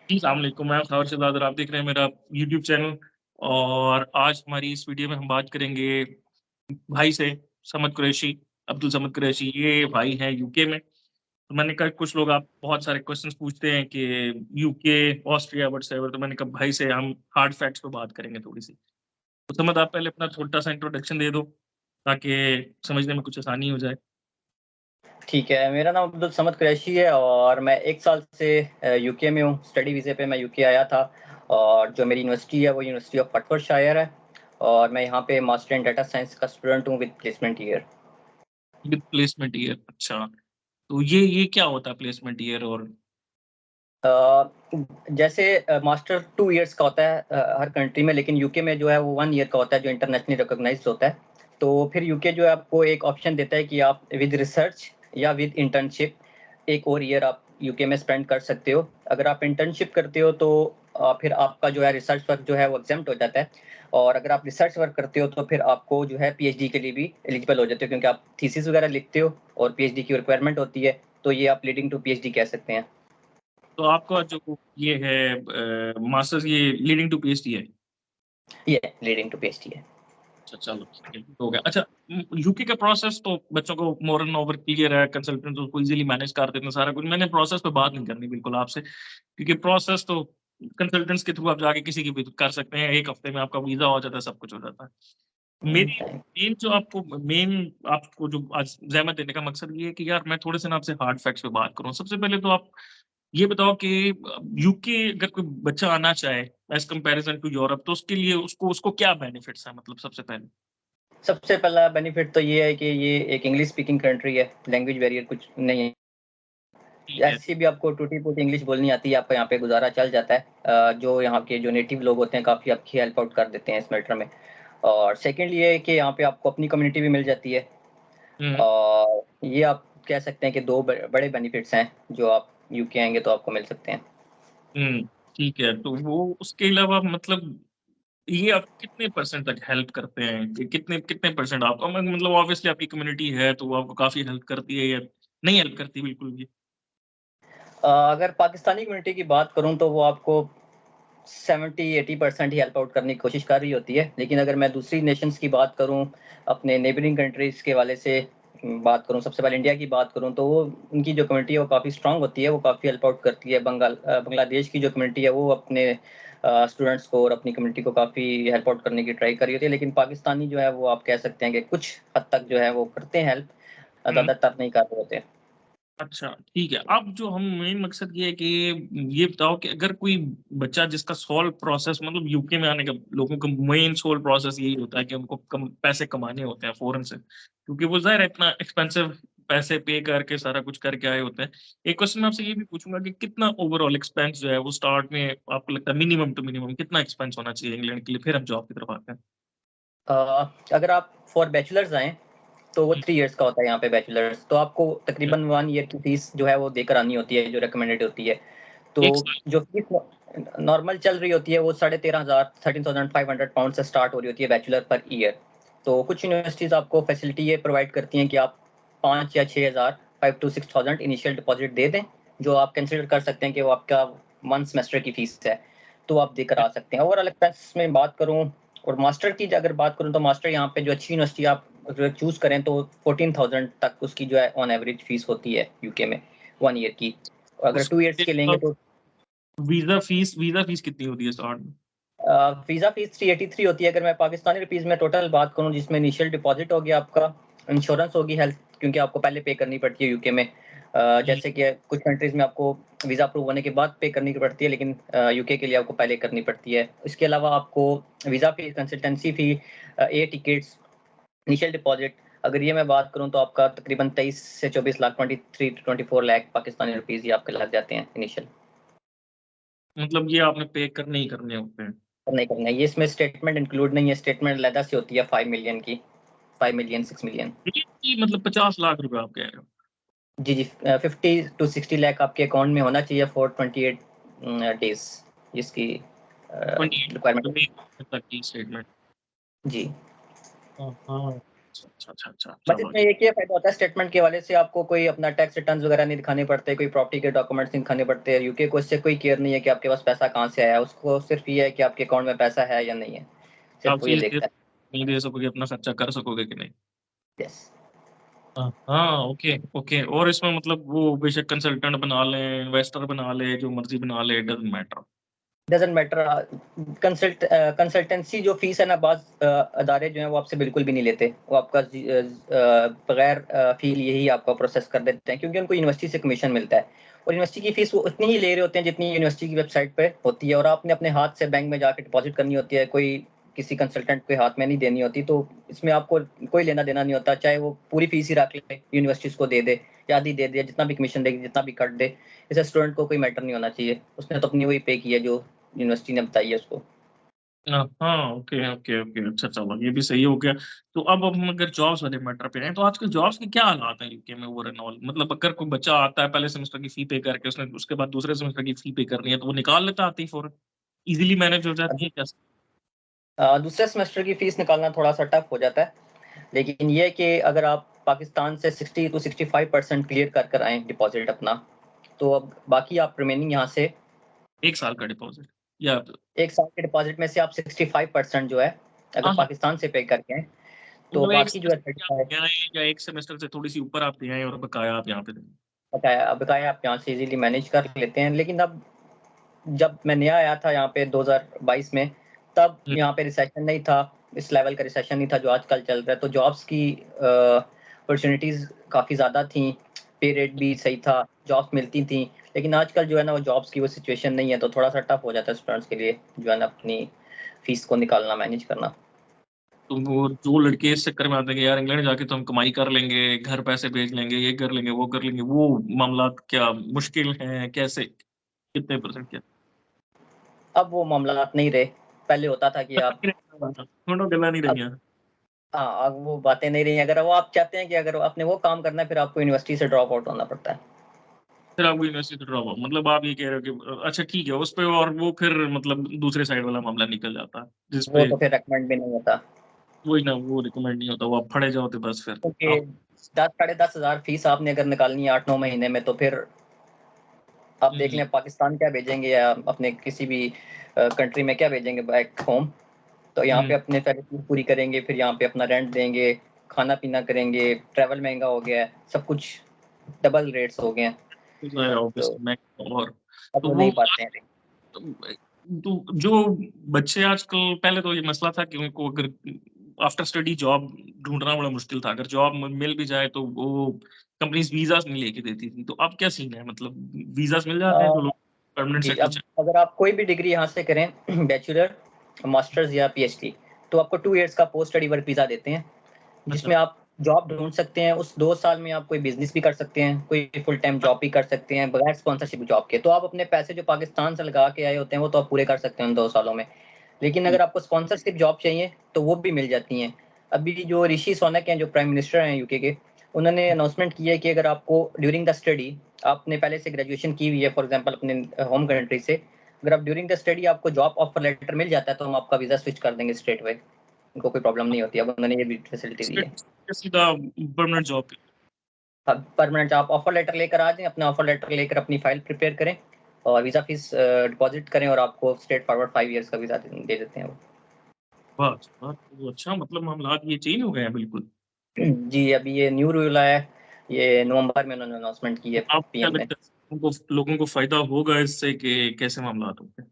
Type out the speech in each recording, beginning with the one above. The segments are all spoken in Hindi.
जी, अस्सलाम वालेकुम, मैं ख़ावर शहज़ाद और आप देख रहे हैं मेरा यूट्यूब चैनल। और आज हमारी इस वीडियो में हम बात करेंगे भाई से, समद कुरैशी, अब्दुल समद कुरैशी। ये भाई हैं यूके में। तो मैंने कहा कुछ लोग आप बहुत सारे क्वेश्चंस पूछते हैं कि यूके, ऑस्ट्रिया व्हाट्सएवर, तो मैंने कहा भाई से हम हार्ड फैक्ट्स पे बात करेंगे थोड़ी-सी। तो समद आप पहले अपना छोटा-सा इंट्रोडक्शन दे दो, ताकि समझने में कुछ आसानी हो जाए। ठीक है, मेरा नाम अब्दुल समद कुरैशी है और मैं 1 साल से यूके में हूँ। स्टडी वीज़े पे मैं यूके आया था और जो मेरी यूनिवर्सिटी है वो यूनिवर्सिटी ऑफ हर्टफोर्डशायर है और मैं यहाँ पे मास्टर इन डाटा साइंस का स्टूडेंट हूँ with placement year. With placement year, अच्छा। तो ये क्या होता है प्लेसमेंट ईयर? और अ, जैसे मास्टर 2 इयर्स का होता है हर कंट्री में, लेकिन यूके में जो है वो 1 ईयर का होता है जो इंटरनेशनली रिकॉग्नाइज्ड होता है। तो फिर यूके जो है आपको एक ऑप्शन देता है कि आप विद रिसर्च या विद इंटर्नशिप 1 और ईयर आप यूके में स्पेंड कर सकते हो। अगर आप इंटर्नशिप करते हो तो फिर आपका जो है रिसर्च वर्क जो है वो एग्ज़ेम्प्ट हो जाता है और अगर आप रिसर्च वर्क करते हो तो फिर आपको जो है पीएचडी के लिए भी एलिजिबल हो जाते हो, क्योंकि आप थीसिस वगैरह लिखते हो और पीएचडी की रिक्वायरमेंट होती है, तो ये आप लीडिंग टू पीएचडी कह सकते हैं। तो आपका जो ये है मास्टर्स, ये लीडिंग टू पीएचडी है? ये लीडिंग टू पीएचडी है। अच्छा, चलो ठीक है, हो गया। अच्छा, यूके का प्रोसेस तो बच्चों को मोर एंड ओवर क्लियर है, कंसल्टेंट उसको इज़िली मैनेज कर देते हैं सारा कुछ। मैंने प्रोसेस पे बात नहीं करनी बिल्कुल आपसे, क्योंकि प्रोसेस तो कंसल्टेंट्स के थ्रू आप जाके किसी की भी कर सकते हैं, 1 हफ्ते में आपका वीज़ा हो जाता है, सब कुछ हो जाता है। मेरी थैंक मेन आपको जो आज ज़हमत देने का मकसद ये है कि यार मैं थोड़े से ना आपसे हार्ड फैक्ट्स पे बात करूँ। सबसे पहले तो आप ये बताओ कि यूके अगर कोई बच्चा आना चाहे एज़ कंपैरिज़न टू यूरोप, तो उसके लिए उसको उसको क्या बेनिफिट्स हैं, मतलब सबसे पहले? सबसे पहला बेनिफिट तो ये है कि ये एक इंग्लिश स्पीकिंग कंट्री है, लैंग्वेज बैरियर कुछ नहीं है। ठीक है। ऐसी भी आपको टूटी-फूटी इंग्लिश बोलनी आती है, आपका यहाँ पे गुज़ारा चल जाता है। जो यहाँ के जो नेटिव लोग होते हैं काफ़ी आपकी हेल्प आउट कर देते हैं इस मैटर में। और सेकंड ये है कि यहाँ पे आपको अपनी कम्युनिटी भी मिल जाती है हुँ, और ये आप कह सकते हैं कि 2 बड़े बेनिफिट्स हैं, जो आप यूके आएँगे तो आपको मिल सकते हैं। हुँ, ठीक है। तो वो उसके अलावा मतलब ये आप कितने परसेंट तक हेल्प करते हैं? कि कितने कितने परसेंट आपका मतलब ऑब्वियसली आपकी कम्युनिटी है, तो वो आपको काफ़ी हेल्प करती है या नहीं हेल्प करती बिल्कुल भी? अगर पाकिस्तानी कम्युनिटी की बात करूँ तो वो आपको 70-80% ही हेल्प आउट करने की कोशिश कर रही होती है। लेकिन अगर मैं दूसरी नेशंस की बात करूँ, अपने नेबरिंग कंट्रीज़ के हवाले से बात करूँ, सबसे पहले इंडिया की बात करूँ, तो वो उनकी जो कम्युनिटी है वो काफ़ी स्ट्रॉन्ग होती है, वो काफ़ी हेल्प आउट करती है। बांग्लादेश की जो कम्युनिटी है वो अपने स्टूडेंट्स को और अपनी कम्युनिटी को काफ़ी हेल्प आउट करने की ट्राई कर रही होती है। लेकिन पाकिस्तानी जो है वो आप कह सकते हैं कि कुछ हद तक जो है वो करते हैं हेल्प, हुँ। ज़्यादातर नहीं कर रहे होते। अच्छा, ठीक है। अब जो हम मेन मकसद ये है कि ये बताओ कि अगर कोई बच्चा जिसका सोल प्रोसेस मतलब यूके में आने का लोगों का मेन सोल प्रोसेस यही होता है कि उनको कम पैसे कमाने होते हैं फ़ॉरेन से। क्योंकि वो ज़ाहिर है इतना एक्सपेंसिव पैसे पे करके सारा कुछ करके आए होते हैं। एक क्वेश्चन मैं आपसे ये भी पूछूँगा कि कितना ओवरऑल एक्सपेंस जो है वो स्टार्ट में आपको लगता है मिनिमम टू मिनिमम कितना एक्सपेंस होना चाहिए इंग्लैंड के लिए? फिर हम जॉब की तरफ आते हैं। अगर आप फॉर बैचलर्स आएँ तो वो हुँ, 3 इयर्स का होता है यहाँ पे बैचलर्स, तो आपको अच्छा। तकरीबन 1 ईयर की फीस जो है वो देकर आनी होती है, जो रिकमेंडेड होती है। तो 1 साल जो फीस नॉर्मल चल रही होती है वो 13,500 13,500 पाउंड से स्टार्ट हो रही होती है बैचलर पर ईयर। तो कुछ यूनिवर्सिटीज़ आपको फैसिलिटी ये प्रोवाइड करती हैं कि आप 5 या 6,000 5 टू 6,000 इनिशियल डिपॉज़िट दे दें, जो आप कंसिडर कर सकते हैं कि वो आपका 1 सेमेस्टर की फीस है, तो आप देकर आ सकते हैं। ओवरऑल एक्सपेंस में बात करूँ और मास्टर की अगर बात करूँ तो मास्टर यहाँ पे जो अच्छी यूनिवर्सिटी आप अगर चूज़ करें तो 14,000 तक उसकी जो है ऑन एवरेज फीस होती है यूके में 1 ईयर की। और अगर 2 इयर्स उसके की लेंगे अलावा तो वीज़ा फीस कितनी होती है स्टार्ट में? वीज़ा फीस 383 होती है। अगर मैं पाकिस्तानी रुपीज़ में टोटल बात करूँ, जिसमें इनिशियल डिपॉज़िट हो गया आपका, इंश्योरेंस होगी हेल्थ, क्योंकि आपको पहले पे करनी पड़ती है यूके में। हुँ, जैसे कि कुछ कंट्रीज़ में आपको वीज़ा अप्रूव होने के बाद पे करनी पड़ती है, लेकिन यूके के लिए आपको पहले करनी पड़ती है। इसके अलावा आपको वीज़ा फीस, कंसल्टेंसी फ़ी, एयर टिकट्स, इनिशियल डिपॉज़िट, अगर ये मैं बात करूँ तो आपका तकरीबन 23 से 24 लाख, 23 टू 24 लाख पाकिस्तानी रुपीज़ ये आपके लग जाते हैं इनिशियल। मतलब ये आपने पे करने ही करने होते हैं। नहीं करना है, ये इसमें स्टेटमेंट इंक्लूड नहीं है, स्टेटमेंट अलग से होती है 5 मिलियन की, 5 मिलियन 6 मिलियन। ये मतलब 50 लाख रुपए आप कह रहे हो? जी, जी, 50 टू 60 लाख आपके अकाउंट में होना चाहिए फॉर 28 डेज़ जिसकी 28 रिक्वायरमेंट है। मतलब 1 तक की स्टेटमेंट। जी। हाँ, हाँ। बट चलो इसमें एक ये फायदा होता है, स्टेटमेंट के हवाले से आपको कोई अपना टैक्स रिटर्न्स वगैरह नहीं दिखाने पड़ते, कोई प्रॉपर्टी के डॉक्यूमेंट्स नहीं दिखाने पड़ते। यूके को इससे कोई केयर नहीं है कि आपके पास पैसा कहाँ से आया है, उसको सिर्फ ये है कि आपके अकाउंट में पैसा है या नहीं है, आप सिर्फ वो ये फीस देखता है। नहीं दे सकोगे, अपना खर्चा कर सकोगे कि नहीं? यस। हाँ, ओके ओके। और इसमें मतलब वो बेशक कंसल्टेंट बना ले, इन्वेस्टर बना ले, जो मर्जी बना ले, doesn't matter. Doesn't matter. Consultancy जो फीस है ना, बाज़ अदारे जो हैं वो आपसे बिल्कुल भी नहीं लेते। वो आपका बगैर फी लिए ही आपका प्रोसेस कर देते हैं, क्योंकि उनको यूनिवर्सिटी से कमीशन मिलता है और यूनिवर्सिटी की फीस वो उतनी ही ले रहे होते हैं जितनी यूनिवर्सिटी की वेबसाइट पे होती है, और आपने अपने हाथ से बैंक में जाके डिपॉजिट करनी होती है, कोई किसी कंसल्टेंट के हाथ में नहीं देनी होती। तो इसमें आपको कोई लेना देना नहीं होता, चाहे वो पूरी फीस ही रख ले, यूनिवर्सिटीज़ को दे दे या आधी दे दे, जितना भी कमीशन देगी, जितना भी कट दे, इसे स्टूडेंट को कोई मैटर नहीं होना चाहिए। उसने तो अपनी वही पे की है जो यूनिवर्सिटी ने बताई है उसको। हाँ, ओके ओके ओके। अच्छा, चलो ये भी सही हो गया। तो अब हम अगर जॉब्स वाले मैटर पे आए, तो आजकल जॉब्स के क्या हालात हैं यूके में ओवर एंड ऑल? मतलब अगर कोई बच्चा आता है पहले सेमेस्टर की फी पे करके, उसने उसके बाद दूसरे सेमेस्टर की फी पे करनी है, तो वो निकाल लेता आते ही फौरन? इजीली मैनेज हो जाती है कैसे? दूसरे सेमेस्टर की फीस निकालना थोड़ा-सा टफ हो जाता है, लेकिन ये है कि अगर आप पाकिस्तान से 60 टू 65% क्लियर कर कर आएँ डिपॉज़िट अपना, तो अब बाकी आप रिमेनिंग यहाँ से 1 साल का डिपॉज़िट या 1 साल के डिपॉज़िट में से आप 65% जो है, अगर हाँ, हाँ। पाकिस्तान से पे करके आएँ, तो मतलब 1 बाकी जो है सेमेस्टर के आप 35 दे आएँ या 1 सेमेस्टर से थोड़ी-सी ऊपर आप दे आएँ और बकाया आप यहाँ पे दें? बकाया आप यहाँ से ईज़िली मैनेज कर लेते हैं। लेकिन अब जब मैं नया आया था यहाँ पे 2022 में, तब हुँ, यहाँ पे रिसेशन नहीं था, इस लेवल का रिसेशन नहीं था जो आजकल चल रहा है। तो जॉब्स की अपॉर्च्युनिटीज़ काफ़ी ज़्यादा थी, पे रेट भी सही था, जॉब्स मिलती थी। लेकिन आजकल जो है ना, वो जॉब्स की वो सिचुएशन नहीं है, तो थोड़ा-सा टफ हो जाता है स्टूडेंट्स के लिए, जो है ना अपनी फीस को निकालना, मैनेज करना। तो वो जो लड़के इस चक्कर में आते हैं कि यार इंग्लैंड जाके तो हम कमाई कर लेंगे, घर पैसे भेज लेंगे, ये कर लेंगे, वो कर लेंगे, वो मामलात क्या मुश्किल हैं? कैसे? कितने परसेंट क्या? अब वो मामलात नहीं रहे, पहले होता था कि आप थोड़ा गल्ला नहीं अब रहियां। हाँ, अब वो बातें नहीं रही। अगर वो आप चाहते हैं कि अगर आपने वो काम करना है, फिर आपको यूनिवर्सिटी से ड्रॉप आउट होना पड़ता है। फिर आपको यूनिवर्सिटी से ड्रॉप आउट, मतलब आप ये कह रहे हो कि अच्छा ठीक है, उस पे और वो फिर मतलब दूसरे साइड वाला मामला निकल जाता है, जिस वो पे तो फिर रिकमेंड भी नहीं होता, वही ना, वो रिकमेंड नहीं होता, वो आप फड़े जाओ तो बस फिर क्योंकि आप 10 साढ़े 10,000 फीस आपने अगर निकालनी है 8-9 महीने में, तो फिर आप देख हुँ, लें पाकिस्तान क्या भेजेंगे या अपने किसी भी कंट्री में क्या भेजेंगे बैक होम। तो यहाँ पे हुँ, अपने पहले फीस पूरी करेंगे, फिर यहाँ पे अपना रेंट देंगे, खाना-पीना करेंगे, ट्रैवल महँगा हो गया है, सब कुछ डबल रेट्स हो गए हैं, तो ऑब्वियसली मैं और अब तो वो वो नहीं पाते हैं। तो जो बच्चे आजकल, पहले तो ये मसला था कि उनको अगर आफ्टर स्टडी जॉब ढूँढना बड़ा मुश्किल था। अगर जॉब मिल भी जाए तो वो कंपनीज़ वीज़ाज़ नहीं लेके देती थी। तो अब क्या सीन है? मतलब वीज़ाज़ मिल जाते हैं जो अ, लोग परमानेंट जी, सेटल अब अगर आप कोई भी डिग्री यहाँ से करें बैचलर, मास्टर्स या पीएचडी, तो आपको 2 इयर्स का पोस्ट स्टडी वर्क वीज़ा देते हैं, अच्छा, जिसमें आप जॉब ढूँढ सकते हैं। उस 2 साल में आप कोई बिज़नेस भी कर सकते हैं, कोई फुल टाइम जॉब भी कर सकते हैं, बगैर स्पॉन्सरशिप जॉब के। तो आप अपने पैसे जो पाकिस्तान से लगा के आए होते हैं, वो तो आप पूरे कर सकते हैं उन 2 सालों में। लेकिन ठीक। अगर आपको स्पॉन्सरशिप जॉब चाहिए, तो वो भी मिल जाती हैं। अभी जो ऋषि सुनक हैं, जो प्राइम मिनिस्टर हैं यूके के, उन्होंने अनाउंसमेंट की है कि अगर आपको ड्यूरिंग द स्टडी, आपने पहले से ग्रेजुएशन की हुई है फॉर एग्ज़ाम्पल अपने होम कंट्री से, अगर आप ड्यूरिंग द स्टडी आपको जॉब ऑफर लेटर मिल जाता है, तो हम आपका वीज़ा स्विच कर देंगे स्ट्रेट अवे। उनको कोई प्रॉब्लम नहीं होती है। अब उन्होंने ये भी फैसिलिटी दी है। सीधा परमानेंट जॉब पे। अब परमानेंट आप ऑफर लेटर लेकर आ जाएँ, अपना ऑफर लेटर लेकर अपनी फाइल प्रिपेयर करें और वीज़ा फीस डिपॉज़िट करें और आपको स्ट्रेट फॉरवर्ड 5 इयर्स का वीज़ा दे देते हैं वो। बस, तो अच्छा मतलब मामलात ये चेंज हो गए हैं बिल्कुल। जी, अभी ये न्यू रूल आया है, ये नवंबर में उन्होंने अनाउंसमेंट की है आपको क्या पीएम ने। लगता है लोगों को फ़ायदा होगा इससे कि कैसे मामलात होंगे?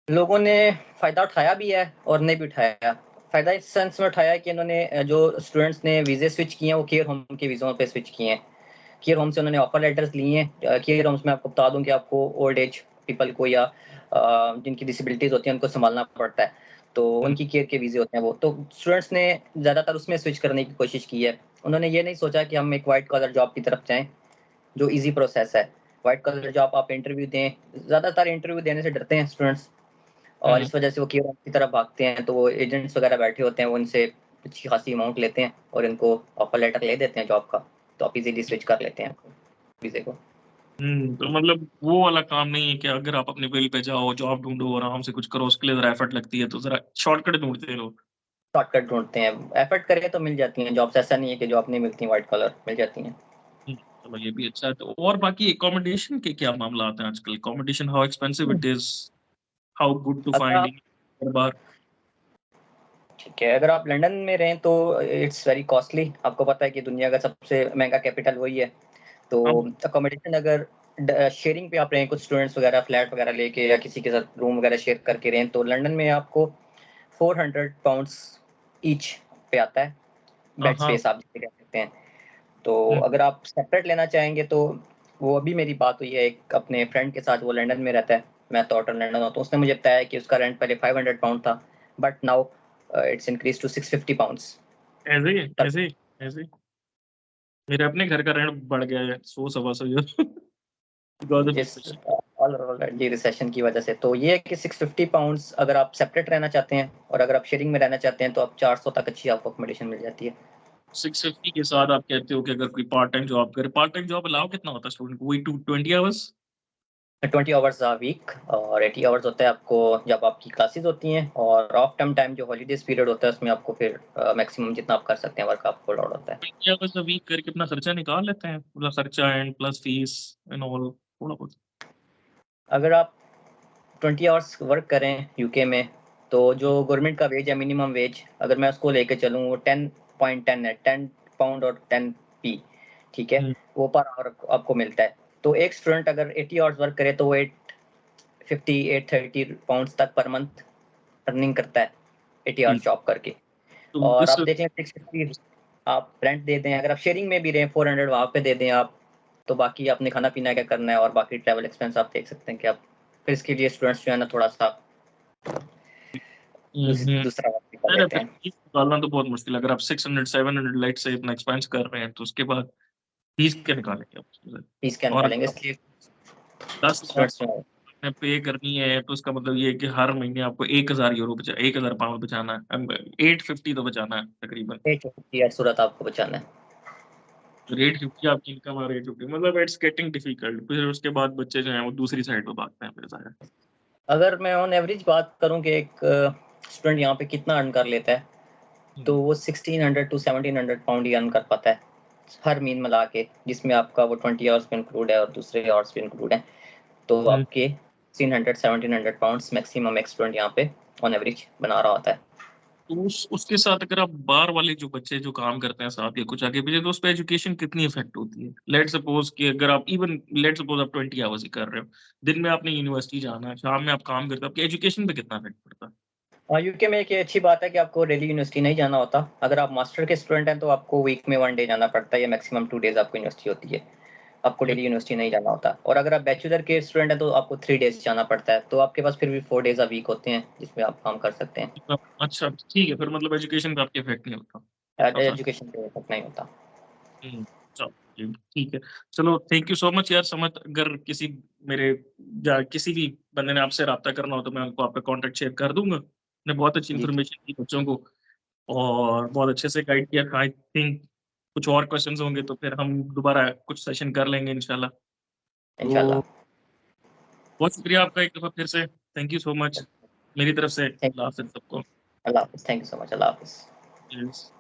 लोगों ने फ़ायदा उठाया भी है और नहीं भी उठाया। फ़ायदा इस सेंस में उठाया है कि इन्होंने जो स्टूडेंट्स ने वीज़े स्विच किए हैं, वो केयर होम के वीज़ों पे स्विच किए हैं। केयर होम से उन्होंने ऑफर लेटर्स लिए हैं। केयर होम्स में आपको बता दूँ कि आपको ओल्ड एज पीपल को या जिनकी डिसेबिलिटीज़ होती हैं, उनको सँभालना पड़ता है। तो हुँ, उनकी केयर के वीज़े होते हैं वो। तो स्टूडेंट्स ने ज़्यादातर उसमें स्विच करने की कोशिश की है। उन्होंने ये नहीं सोचा कि हम एक व्हाइट कॉलर जॉब की तरफ जाएँ, जो ईज़ी प्रोसेस है। व्हाइट कॉलर जॉब आप इंटरव्यू दें, ज़्यादातर इंटरव्यू देने से डरते हैं स्टूडेंट्स और हुँ। इस वजह से वो केयर होम की तरफ भागते हैं। तो वो एजेंट्स वगैरह बैठे होते हैं, वो इनसे अच्छी खासी अमाउंट लेते हैं और इनको ऑफर लेटर ले देते हैं जॉब का। तो आप इज़िली स्विच कर लेते हैं वीज़े को। तो मतलब वो वाला काम नहीं है कि अगर आप अपने विल पे जाओ, जॉब ढूँढो, आराम से कुछ करो, उसके लिए ज़रा एफर्ट लगती है, तो ज़रा शॉर्टकट ढूँढते हैं लोग। शॉर्टकट ढूंढते हैं, एफर्ट करें तो मिल जाती हैं जॉब्स, ऐसा नहीं है कि जॉब नहीं मिलती, व्हाइट कॉलर मिल जाती हैं। चलो ये भी अच्छा है। तो और बाकी अकोमोडेशन के क्या मामला आते हैं आजकल? Accommodation how expensive it is, how good to अगर आप फाइंड हर बार? ठीक है, अगर आप लंदन में रहें तो इट्स वेरी कॉस्टली। आपको पता है कि दुनिया का सबसे महंगा कैपिटल वही है। तो हम अकोमोडेशन अगर शेयरिंग पे आप रहें, कुछ स्टूडेंट्स वगैरह फ्लैट वगैरह लेके या किसी के साथ रूम वगैरह शेयर करके रहें, तो लंदन में आपको 400 पाउंड्स ईच पे आता है, बेड हाँ। स्पेस आप जिसे कह सकते हैं। तो हम्म, अगर आप सेपरेट लेना चाहेंगे तो वो अभी मेरी बात हुई है एक अपने फ्रेंड के साथ, वो लंदन में रहता है, मैं तो आउटर लंदन हूँ, तो उसने मुझे बताया कि उसका रेंट पहले 500 पाउंड था, but now it's increase to 650 pounds ऐसे ही पर। ऐसे ही ऐसे ही मेरे अपने घर का रेंट बढ़ गया है 100 सवा 100 बिकॉज ऑफ जिस इन्फ्लेशन। ऑलरेडी रिसेशन की वजह से, तो ये है कि 650 पाउंड्स अगर आप सेपरेट रहना चाहते हैं, और अगर आप शेयरिंग में रहना चाहते हैं तो आप 400 तक अच्छी आपको अकोमोडेशन मिल जाती है। 650 के साथ आप कहते हो कि अगर कोई पार्ट टाइम जॉब करे, पार्ट टाइम जॉब अलाउ कितना होता है स्टूडेंट को? वही 20 आवर्स? 20 आवर्स अ वीक और 80 आवर्स होता है आपको जब आपकी क्लासेस होती हैं, और ऑफ टाइम जो हॉलीडेज पीरियड होता है उसमें आपको फिर मैक्सिमम जितना आप कर सकते हैं वर्क आपको अलाउड होता है। 20 आवर्स वीक करके अपना खर्चा निकाल लेते हैं, पूरा खर्चा and plus fees and all, थोड़ा बहुत? अगर आप 20 आवर्स वर्क करें यूके में, तो जो गवर्नमेंट का वेज है मिनिमम वेज, अगर मैं उसको लेके चलूँ वो 10.10 है, 10 पाउंड और 10 पी, ठीक है, हम्म, वो पर आवर आपको मिलता है। तो एक स्टूडेंट अगर 80 आवर्स वर्क करे तो वो 850 830 पाउंड्स तक पर मंथ अर्निंग करता है 80 आवर्स ठीक। जॉब करके। तो और दिस आप देख लें 650 आप रेंट दे दें, अगर आप शेयरिंग में भी रहें 400 वहाँ पे दे दें आप, तो बाकी आपने खाना पीना क्या करना है और बाकी ट्रैवल एक्सपेंस आप देख सकते हैं कि आप फिर इसके लिए स्टूडेंट्स जो है ना थोड़ा सा दूसरा वक्त निकाल अरे लेते फिर हैं। फीस निकालना तो बहुत मुश्किल है। अगर आप 600 700 लाइट से इतना एक्सपेंस कर रहे हैं तो उसके बाद फीस क्या निकालेंगे आप उसमें से? फीस क्या और निकालेंगे, अगर आप इसलिए 10 हज़ार स्टूडेंट्स जो हैं आपने पे करनी है तो उसका मतलब ये है कि हर महीने आपको 1,000 यूरो बचा, 1,000 पाउंड बचाना है, 850 तो बचाना है तकरीबन। 850 सूरत आपको बचाना है। रेट 50 आपकी इनकम और रेट 50, मतलब इट्स गेटिंग डिफिकल्ट। फिर उसके बाद बच्चे जो हैं वो दूसरी साइड पे भागते हैं फिर सारे। अगर मैं ऑन एवरेज बात करूं कि एक स्टूडेंट यहाँ पे कितना अर्न कर लेता है, तो वो 1600 टू 1700 पाउंड ही अर्न कर पाता है हर महीने मिला के, जिसमें आपका वो 20 आवर्स पे इंक्लूड है और दूसरे आवर्स पे इंक्लूड है। तो हम्म। आपके 1600 1700 पाउंड्स मैक्सिमम एक स्टूडेंट यहाँ पे ऑन एवरेज बना रहा होता है। तो उसके साथ अगर आप बाहर वाले जो बच्चे जो काम करते हैं साथ या कुछ आगे पीछे, तो उस पर एजुकेशन कितनी इफेक्ट होती है? लेट सपोज कि अगर आप इवन लेट सपोज आप 20 आवर्स ही कर रहे हो, दिन में आपने यूनिवर्सिटी जाना है, शाम में आप काम करते हो, आपकी एजुकेशन पे कितना इफेक्ट पड़ता है? यूके में एक ये अच्छी बात है कि आपको डेली यूनिवर्सिटी नहीं जाना होता। अगर आप मास्टर के स्टूडेंट हैं तो आपको वीक में 1 डे जाना पड़ता है, या मैक्सिमम 2 डेज आपको यूनिवर्सिटी होती है, आपको हम्म, डेली यूनिवर्सिटी नहीं जाना होता। और अगर आप बैचलर के स्टूडेंट हैं तो आपको 3 डेज जाना पड़ता है, तो आपके पास फिर भी 4 डेज अ वीक होते हैं जिसमें आप काम कर सकते हैं। अच्छा ठीक है, फिर मतलब एजुकेशन पे आपके इफेक्ट नहीं होता ऐसा? एजुकेशन पे इफेक्ट नहीं होता। हम्म, चलो ये ठीक है। चलो थैंक यू सो मच यार। समझ, अगर किसी मेरे या किसी भी बंदे ने आपसे रब्ता करना हो तो मैं उनको आपका कॉन्टैक्ट शेयर कर दूंगा। ने बहुत अच्छी जी इन्फॉर्मेशन दी बच्चों को और बहुत अच्छे से गाइड किया। आई थिंक कुछ और क्वेश्चंस होंगे तो फिर हम दोबारा कुछ सेशन कर लेंगे इंशाल्लाह। तो इंशाल्लाह। बहुत शुक्रिया आपका एक दफ़ा फिर से। Thank you so much. मेरी तरफ से थैंक अल्लाह हाफ़िज़ सबको। अल्लाह हाफिज़, थैंक यू सो मच, अल्लाह हाफिज़। चीयर्स।